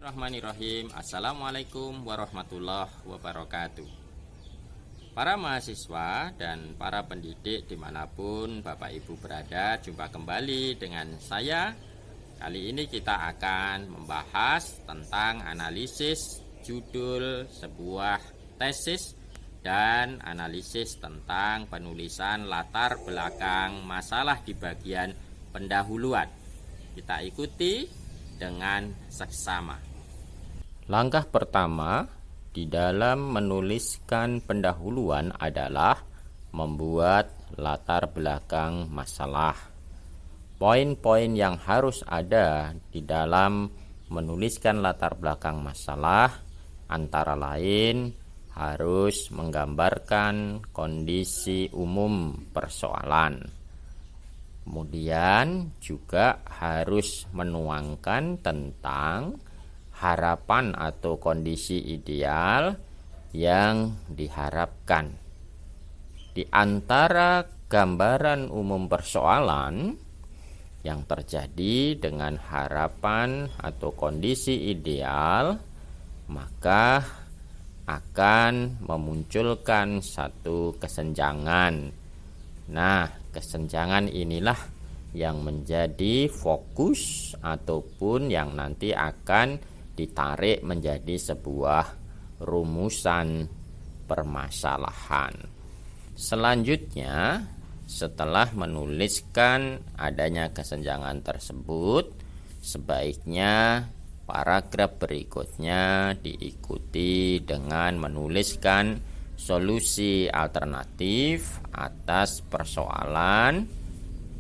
Bismillahirrahmanirrahim. Assalamualaikum warahmatullahi wabarakatuh. Para mahasiswa dan para pendidik dimanapun Bapak Ibu berada, jumpa kembali dengan saya. Kali ini kita akan membahas tentang analisis judul sebuah tesis dan analisis tentang penulisan latar belakang masalah di bagian pendahuluan. Kita ikuti dengan seksama. Langkah pertama di dalam menuliskan pendahuluan adalah membuat latar belakang masalah. Poin-poin yang harus ada di dalam menuliskan latar belakang masalah antara lain harus menggambarkan kondisi umum persoalan. Kemudian juga harus menuangkan tentang harapan atau kondisi ideal yang diharapkan. Di antara gambaran umum persoalan yang terjadi dengan harapan atau kondisi ideal, maka akan memunculkan satu kesenjangan. Nah, kesenjangan inilah yang menjadi fokus ataupun yang nanti akan ditarik menjadi sebuah rumusan permasalahan. Selanjutnya, setelah menuliskan adanya kesenjangan tersebut, sebaiknya paragraf berikutnya diikuti dengan menuliskan solusi alternatif atas persoalan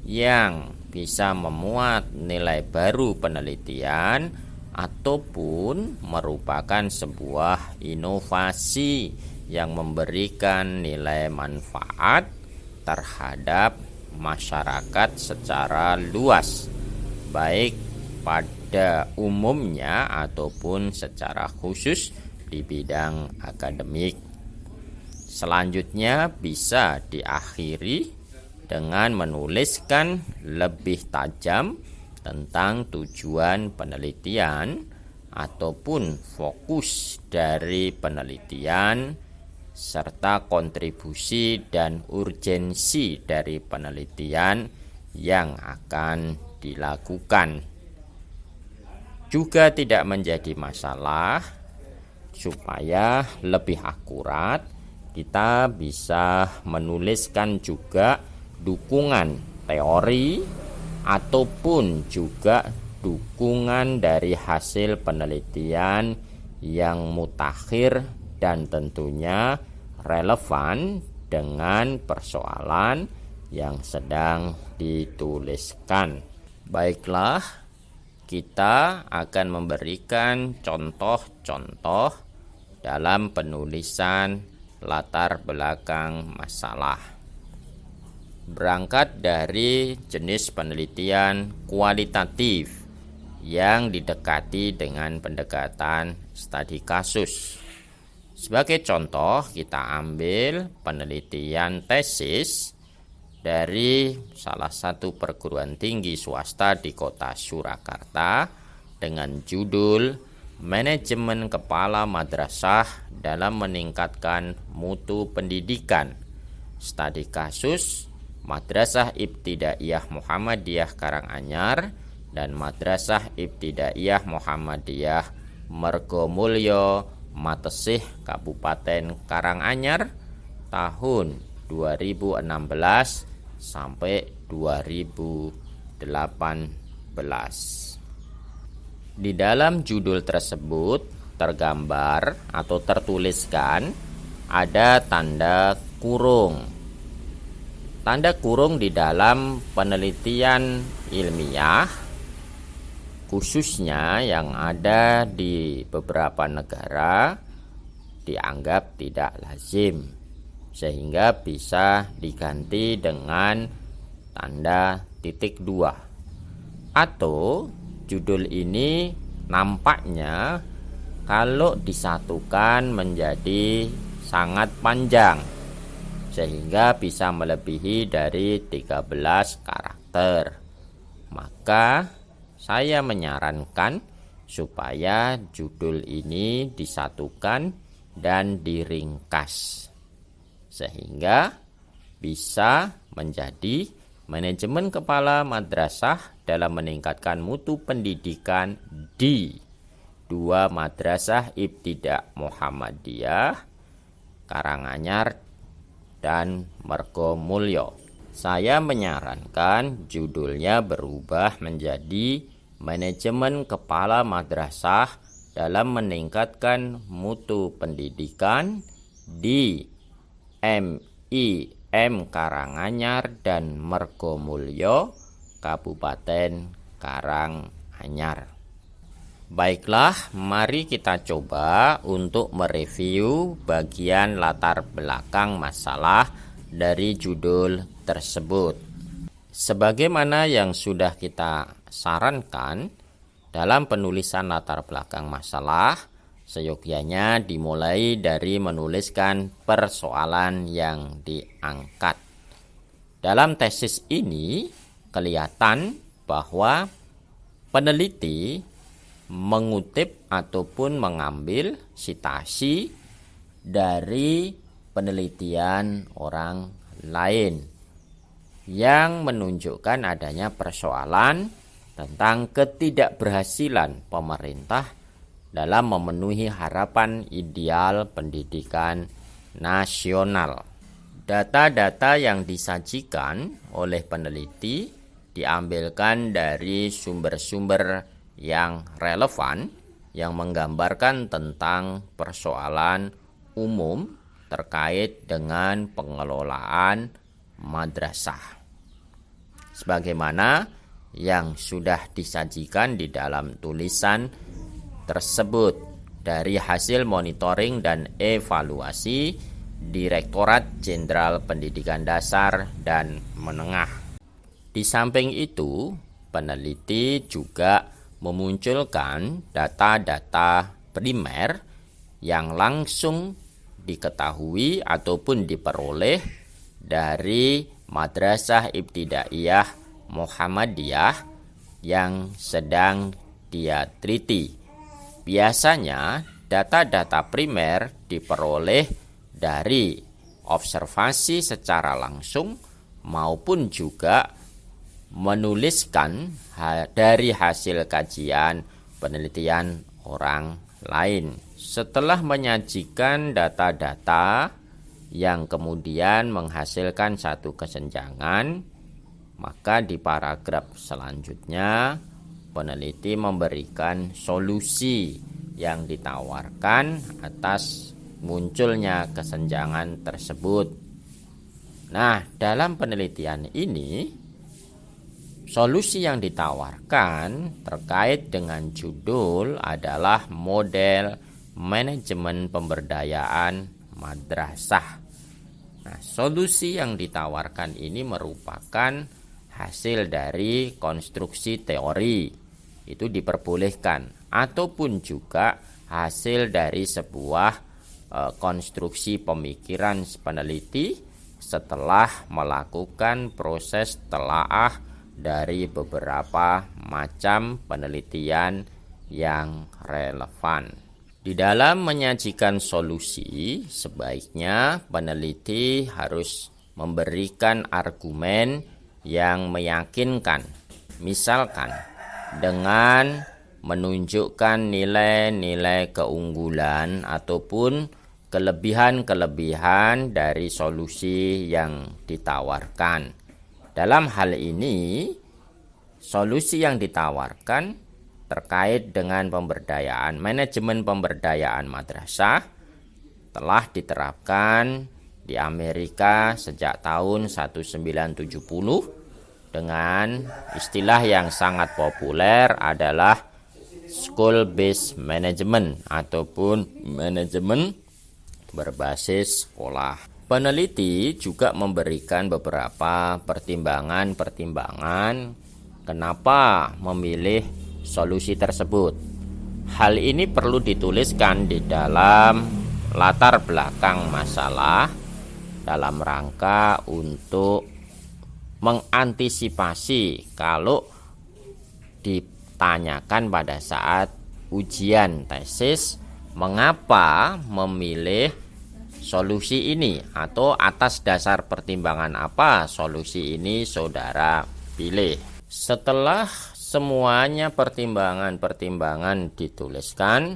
yang bisa memuat nilai baru penelitian ataupun merupakan sebuah inovasi yang memberikan nilai manfaat terhadap masyarakat secara luas, baik pada umumnya ataupun secara khusus di bidang akademik. Selanjutnya bisa diakhiri dengan menuliskan lebih tajam tentang tujuan penelitian ataupun fokus dari penelitian serta kontribusi dan urgensi dari penelitian yang akan dilakukan. Juga tidak menjadi masalah supaya lebih akurat kita bisa menuliskan juga dukungan teori ataupun juga dukungan dari hasil penelitian yang mutakhir dan tentunya relevan dengan persoalan yang sedang dituliskan. Baiklah, kita akan memberikan contoh-contoh dalam penulisan latar belakang masalah. Berangkat dari jenis penelitian kualitatif yang didekati dengan pendekatan studi kasus. Sebagai contoh, kita ambil penelitian tesis dari salah satu perguruan tinggi swasta di kota Surakarta dengan judul Manajemen Kepala Madrasah dalam Meningkatkan Mutu Pendidikan. Studi kasus Madrasah Ibtidaiyah Muhammadiyah Karanganyar dan Madrasah Ibtidaiyah Muhammadiyah Mergomulyo Matesih Kabupaten Karanganyar tahun 2016 sampai 2018. Di dalam judul tersebut tergambar atau tertuliskan ada tanda kurung. Tanda kurung di dalam penelitian ilmiah, khususnya yang ada di beberapa negara, dianggap tidak lazim, sehingga bisa diganti dengan tanda titik 2. Atau judul ini nampaknya kalau disatukan menjadi sangat panjang, sehingga bisa melebihi dari 13 karakter. Maka saya menyarankan supaya judul ini disatukan dan diringkas sehingga bisa menjadi manajemen kepala madrasah dalam meningkatkan mutu pendidikan di dua madrasah Ibtidak Muhammadiyah Karanganyar dan Mergomulyo. Saya menyarankan judulnya berubah menjadi manajemen kepala madrasah dalam meningkatkan mutu pendidikan di MIM Karanganyar dan Mergomulyo Kabupaten Karanganyar. Baiklah, mari kita coba untuk mereview bagian latar belakang masalah dari judul tersebut. Sebagaimana yang sudah kita sarankan, dalam penulisan latar belakang masalah, seyogyanya dimulai dari menuliskan persoalan yang diangkat. Dalam tesis ini, kelihatan bahwa peneliti mengutip ataupun mengambil sitasi dari penelitian orang lain yang menunjukkan adanya persoalan tentang ketidakberhasilan pemerintah dalam memenuhi harapan ideal pendidikan nasional. Data-data yang disajikan oleh peneliti diambilkan dari sumber-sumber yang relevan yang menggambarkan tentang persoalan umum terkait dengan pengelolaan madrasah. Sebagaimana yang sudah disajikan di dalam tulisan tersebut dari hasil monitoring dan evaluasi Direktorat Jenderal Pendidikan Dasar dan Menengah. Di samping itu, peneliti juga memunculkan data-data primer yang langsung diketahui ataupun diperoleh dari Madrasah Ibtidaiyah Muhammadiyah yang sedang dia teliti. Biasanya data-data primer diperoleh dari observasi secara langsung maupun juga menuliskan dari hasil kajian penelitian orang lain. Setelah menyajikan data-data yang kemudian menghasilkan satu kesenjangan, maka di paragraf selanjutnya peneliti memberikan solusi yang ditawarkan atas munculnya kesenjangan tersebut. Nah, dalam penelitian ini, solusi yang ditawarkan terkait dengan judul adalah model manajemen pemberdayaan madrasah. Nah, solusi yang ditawarkan ini merupakan hasil dari konstruksi teori, itu diperbolehkan, ataupun juga hasil dari sebuah konstruksi pemikiran peneliti setelah melakukan proses telaah dari beberapa macam penelitian yang relevan. Di dalam menyajikan solusi, sebaiknya peneliti harus memberikan argumen yang meyakinkan, misalkan dengan menunjukkan nilai-nilai keunggulan ataupun kelebihan-kelebihan dari solusi yang ditawarkan. Dalam hal ini, solusi yang ditawarkan terkait dengan pemberdayaan, manajemen pemberdayaan madrasah telah diterapkan di Amerika sejak tahun 1970 dengan istilah yang sangat populer adalah school based management ataupun manajemen berbasis sekolah. Peneliti juga memberikan beberapa pertimbangan-pertimbangan kenapa memilih solusi tersebut. Hal ini perlu dituliskan di dalam latar belakang masalah dalam rangka untuk mengantisipasi kalau ditanyakan pada saat ujian tesis, mengapa memilih solusi ini, atau atas dasar pertimbangan apa solusi ini saudara pilih. Setelah semuanya pertimbangan-pertimbangan dituliskan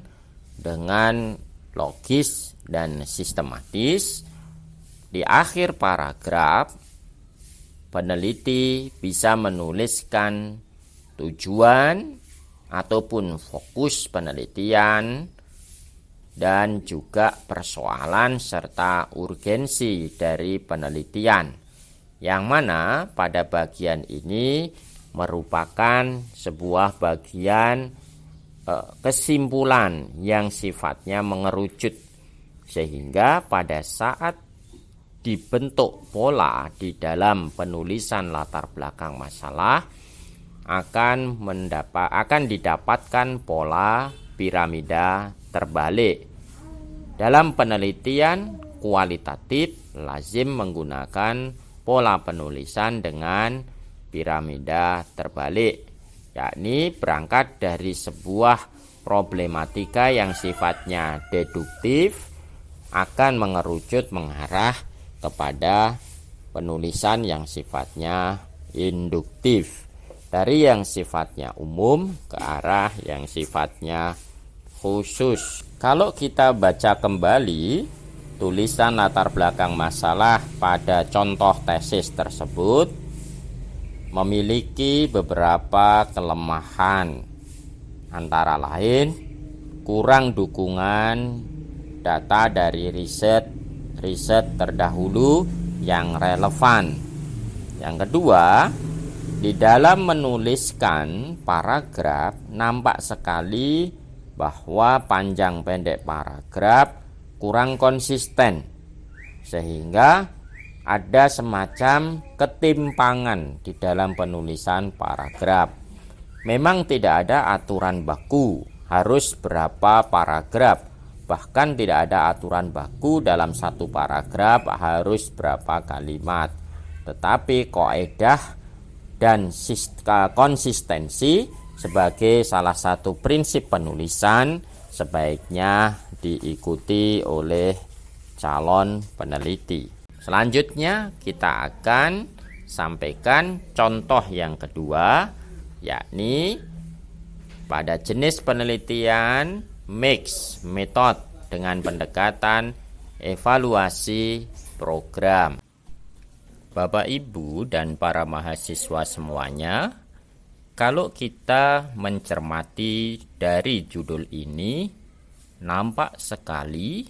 dengan logis dan sistematis, di akhir paragraf peneliti bisa menuliskan tujuan ataupun fokus penelitian dan juga persoalan serta urgensi dari penelitian, yang mana pada bagian ini merupakan sebuah bagian kesimpulan yang sifatnya mengerucut, sehingga pada saat dibentuk pola di dalam penulisan latar belakang masalah akan didapatkan pola piramida terbalik. Dalam penelitian kualitatif lazim menggunakan pola penulisan dengan piramida terbalik, yakni berangkat dari sebuah problematika yang sifatnya deduktif akan mengerucut mengarah kepada penulisan yang sifatnya induktif, dari yang sifatnya umum ke arah yang sifatnya khusus. Kalau kita baca kembali tulisan latar belakang masalah pada contoh tesis tersebut, memiliki beberapa kelemahan, antara lain kurang dukungan data dari riset terdahulu yang relevan. Yang kedua, di dalam menuliskan paragraf nampak sekali bahwa panjang pendek paragraf kurang konsisten, sehingga ada semacam ketimpangan di dalam penulisan paragraf. Memang tidak ada aturan baku harus berapa paragraf, bahkan tidak ada aturan baku dalam satu paragraf harus berapa kalimat. Tetapi kaidah dan konsistensi sebagai salah satu prinsip penulisan sebaiknya diikuti oleh calon peneliti. Selanjutnya kita akan sampaikan contoh yang kedua, yakni pada jenis penelitian mix method dengan pendekatan evaluasi program. Bapak, Ibu, dan para mahasiswa semuanya, kalau kita mencermati dari judul ini, nampak sekali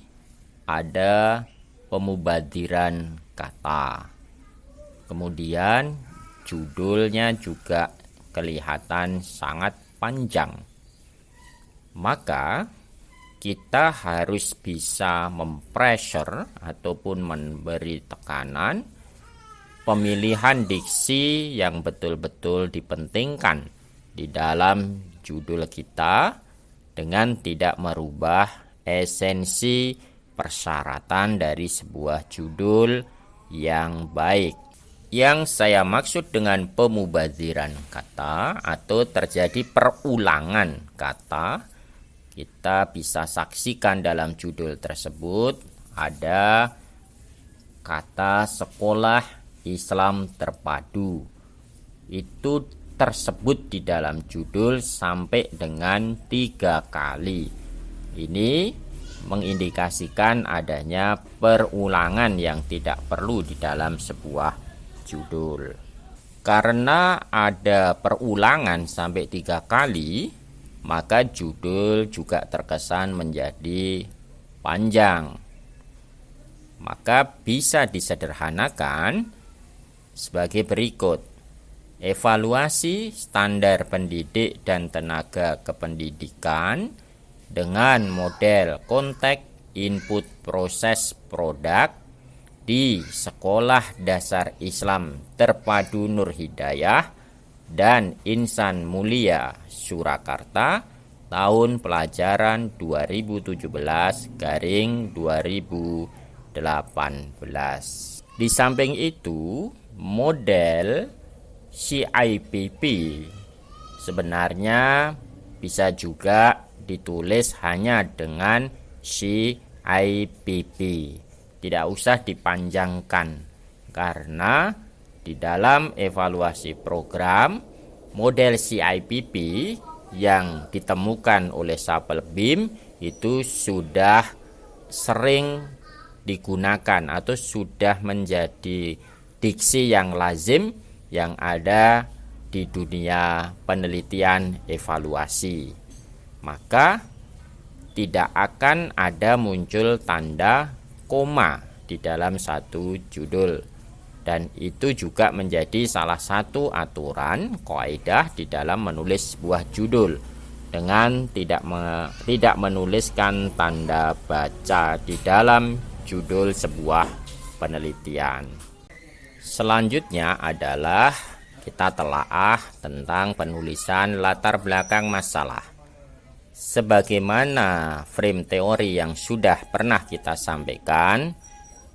ada pemubadiran kata. Kemudian judulnya juga kelihatan sangat panjang. Maka kita harus bisa mempressure ataupun memberi tekanan pemilihan diksi yang betul-betul dipentingkan di dalam judul kita dengan tidak merubah esensi persyaratan dari sebuah judul yang baik. Yang saya maksud dengan pemubadiran kata atau terjadi perulangan kata, kita bisa saksikan dalam judul tersebut ada kata sekolah Islam terpadu. Itu tersebut di dalam judul sampai dengan 3 kali. Ini mengindikasikan adanya perulangan yang tidak perlu di dalam sebuah judul. Karena ada perulangan sampai 3 kali, maka judul juga terkesan menjadi panjang. Maka bisa disederhanakan sebagai berikut. Evaluasi standar pendidik dan tenaga kependidikan dengan model konteks input proses produk di Sekolah Dasar Islam Terpadu Nur Hidayah dan Insan Mulia Surakarta tahun pelajaran 2017-2018. Di samping itu, model CIPP sebenarnya bisa juga ditulis hanya dengan CIPP. Tidak usah dipanjangkan, karena di dalam evaluasi program model CIPP yang ditemukan oleh Sapelbim itu sudah sering digunakan atau sudah menjadi diksi yang lazim yang ada di dunia penelitian evaluasi. Maka tidak akan ada muncul tanda koma di dalam satu judul. Dan itu juga menjadi salah satu aturan kaidah di dalam menulis sebuah judul, dengan tidak menuliskan tanda baca di dalam judul sebuah penelitian. Selanjutnya adalah kita telaah tentang penulisan latar belakang masalah. Sebagaimana frame teori yang sudah pernah kita sampaikan,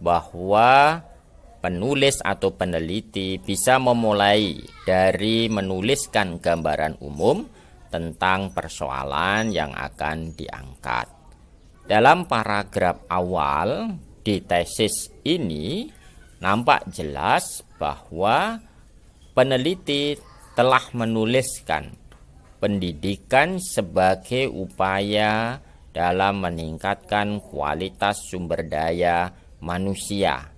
bahwa penulis atau peneliti bisa memulai dari menuliskan gambaran umum tentang persoalan yang akan diangkat. Dalam paragraf awal di tesis ini nampak jelas bahwa peneliti telah menuliskan pendidikan sebagai upaya dalam meningkatkan kualitas sumber daya manusia.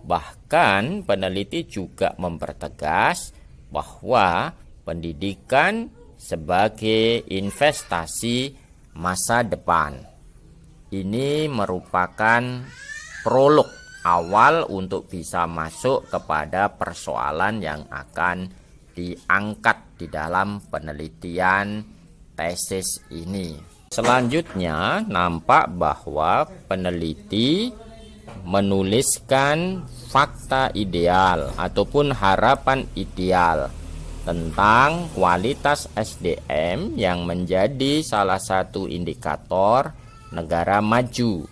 Bahkan peneliti juga mempertegas bahwa pendidikan sebagai investasi masa depan. Ini merupakan prolog awal untuk bisa masuk kepada persoalan yang akan diangkat di dalam penelitian tesis ini. Selanjutnya nampak bahwa peneliti menuliskan fakta ideal ataupun harapan ideal tentang kualitas SDM yang menjadi salah satu indikator negara maju.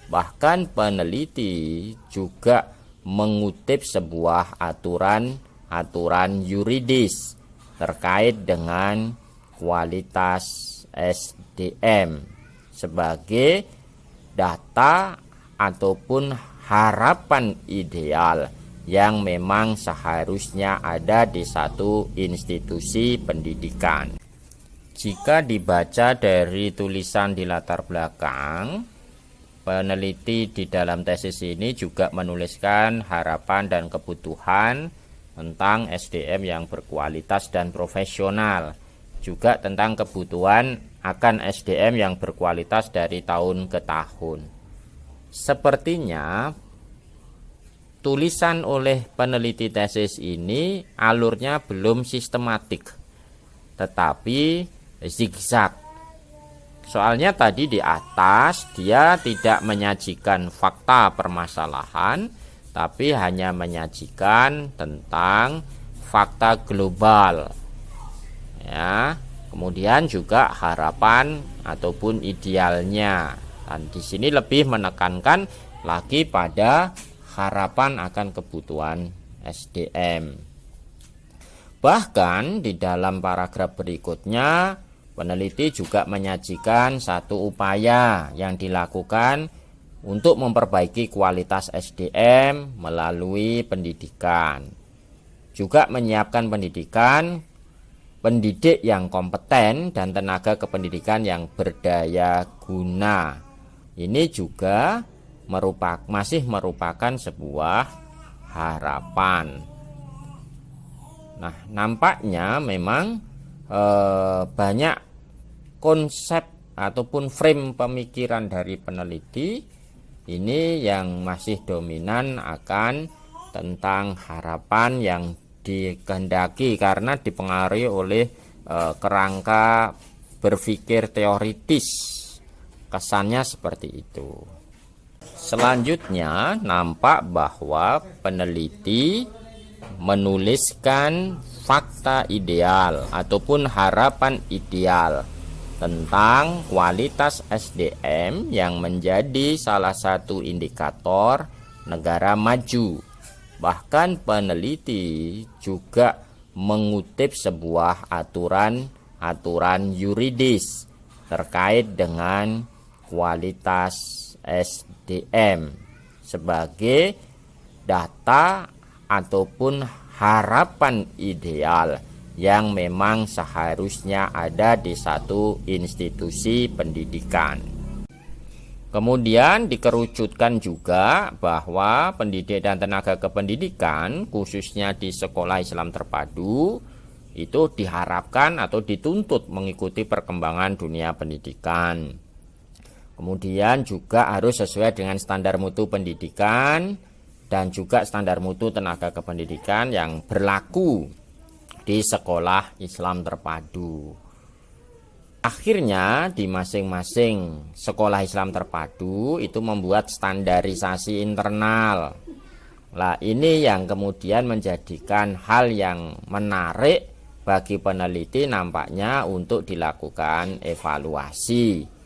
Bahkan peneliti juga mengutip sebuah aturan yuridis terkait dengan kualitas SDM sebagai data ataupun harapan ideal yang memang seharusnya ada di satu institusi pendidikan. Jika dibaca dari tulisan di latar belakang, peneliti di dalam tesis ini juga menuliskan harapan dan kebutuhan tentang SDM yang berkualitas dan profesional, juga tentang kebutuhan akan SDM yang berkualitas dari tahun ke tahun. Sepertinya tulisan oleh peneliti tesis ini alurnya belum sistematik, tetapi zigzag. Soalnya tadi di atas dia tidak menyajikan fakta permasalahan, tapi hanya menyajikan tentang fakta global. Ya, kemudian juga harapan ataupun idealnya. Dan di sini lebih menekankan lagi pada harapan akan kebutuhan SDM. Bahkan di dalam paragraf berikutnya, peneliti juga menyajikan satu upaya yang dilakukan untuk memperbaiki kualitas SDM melalui pendidikan. Juga menyiapkan pendidik yang kompeten dan tenaga kependidikan yang berdaya guna. Ini juga masih merupakan sebuah harapan. Nah, nampaknya memang banyak konsep ataupun frame pemikiran dari peneliti ini yang masih dominan akan tentang harapan yang dikehendaki karena dipengaruhi oleh kerangka berpikir teoritis. Kesannya seperti itu. Selanjutnya nampak bahwa peneliti menuliskan fakta ideal ataupun harapan ideal tentang kualitas SDM yang menjadi salah satu indikator negara maju. Bahkan peneliti juga mengutip sebuah aturan yuridis terkait dengan kualitas SDM sebagai data ataupun harapan ideal yang memang seharusnya ada di satu institusi pendidikan. Kemudian dikerucutkan juga bahwa pendidik dan tenaga kependidikan khususnya di sekolah Islam terpadu itu diharapkan atau dituntut mengikuti perkembangan dunia pendidikan. Kemudian juga harus sesuai dengan standar mutu pendidikan dan juga standar mutu tenaga kependidikan yang berlaku di sekolah Islam terpadu. Akhirnya di masing-masing sekolah Islam terpadu itu membuat standarisasi internal. Nah, ini yang kemudian menjadikan hal yang menarik bagi peneliti nampaknya untuk dilakukan evaluasi.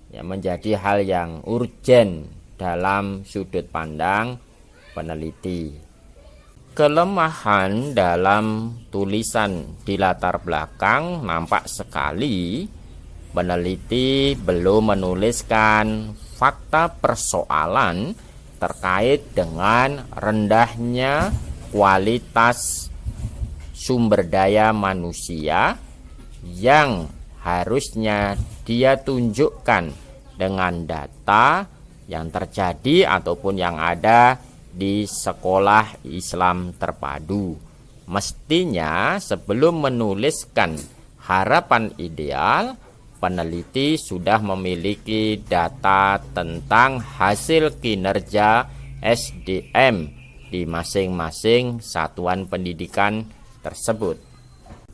Ya, menjadi hal yang urgen dalam sudut pandang peneliti. Kelemahan dalam tulisan di latar belakang nampak sekali peneliti belum menuliskan fakta persoalan terkait dengan rendahnya kualitas sumber daya manusia yang harusnya dia tunjukkan dengan data yang terjadi ataupun yang ada di sekolah Islam terpadu. Mestinya sebelum menuliskan harapan ideal, peneliti sudah memiliki data tentang hasil kinerja SDM di masing-masing satuan pendidikan tersebut.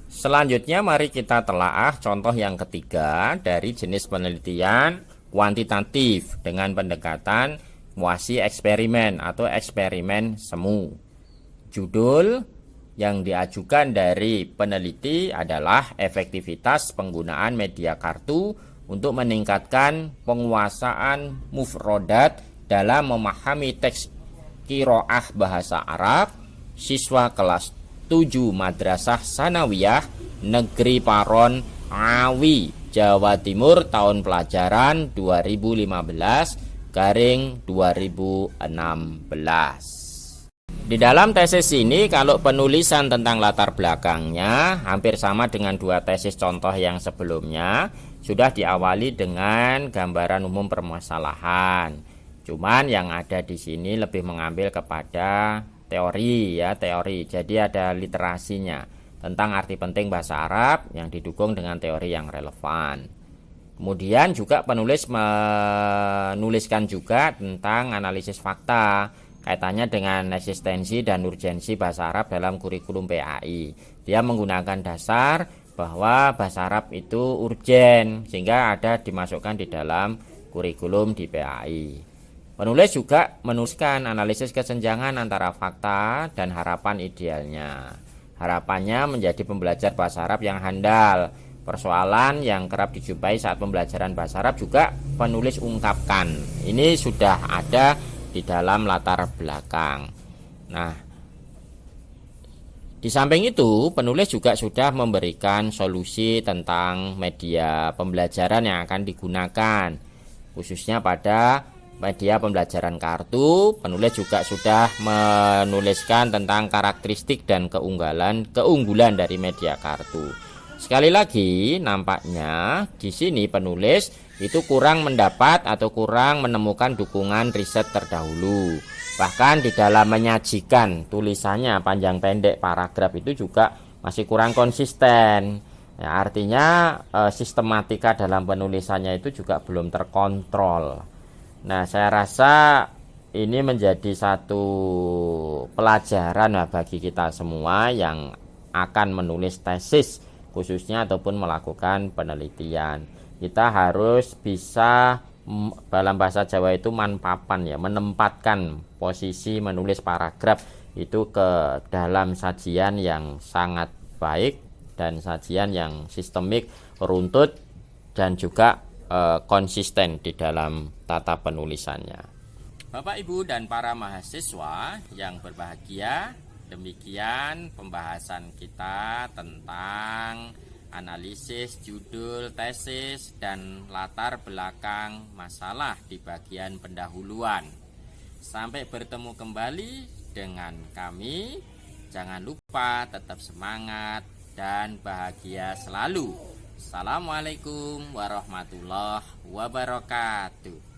Selanjutnya mari kita telaah contoh yang ketiga dari jenis penelitian kuantitatif dengan pendekatan kuasi eksperimen atau eksperimen semu. Judul yang diajukan dari peneliti adalah efektivitas penggunaan media kartu untuk meningkatkan penguasaan mufrodat dalam memahami teks qiraah bahasa Arab siswa kelas 7 Madrasah Sanawiyah Negeri Paron, Awi, Jawa Timur tahun pelajaran 2015/2016. Di dalam tesis ini kalau penulisan tentang latar belakangnya hampir sama dengan dua tesis contoh yang sebelumnya, sudah diawali dengan gambaran umum permasalahan. Cuman yang ada di sini lebih mengambil kepada teori ya, teori. Jadi ada literasinya tentang arti penting bahasa Arab yang didukung dengan teori yang relevan. Kemudian juga penulis menuliskan juga tentang analisis fakta kaitannya dengan eksistensi dan urgensi bahasa Arab dalam kurikulum PAI. Dia menggunakan dasar bahwa bahasa Arab itu urgen sehingga ada dimasukkan di dalam kurikulum di PAI. Penulis juga menuliskan analisis kesenjangan antara fakta dan harapan idealnya. Harapannya menjadi pembelajar bahasa Arab yang handal. Persoalan yang kerap dijumpai saat pembelajaran bahasa Arab juga penulis ungkapkan. Ini sudah ada di dalam latar belakang. Nah, di samping itu penulis juga sudah memberikan solusi tentang media pembelajaran yang akan digunakan, khususnya pada media pembelajaran kartu. Penulis juga sudah menuliskan tentang karakteristik dan keunggulan dari media kartu. Sekali lagi, nampaknya di sini penulis itu kurang mendapat atau kurang menemukan dukungan riset terdahulu. Bahkan di dalam menyajikan tulisannya panjang pendek paragraf itu juga masih kurang konsisten. Ya, artinya sistematika dalam penulisannya itu juga belum terkontrol. Nah, saya rasa ini menjadi satu pelajaran bagi kita semua yang akan menulis tesis khususnya ataupun melakukan penelitian. Kita harus bisa dalam bahasa Jawa itu manpapan ya, menempatkan posisi menulis paragraf itu ke dalam sajian yang sangat baik dan sajian yang sistemik, runtut dan juga konsisten di dalam tata penulisannya. Bapak, Ibu, dan para mahasiswa yang berbahagia, demikian pembahasan kita tentang analisis judul tesis dan latar belakang masalah di bagian pendahuluan. Sampai bertemu kembali dengan kami. Jangan lupa tetap semangat dan bahagia selalu. Assalamualaikum warahmatullahi wabarakatuh.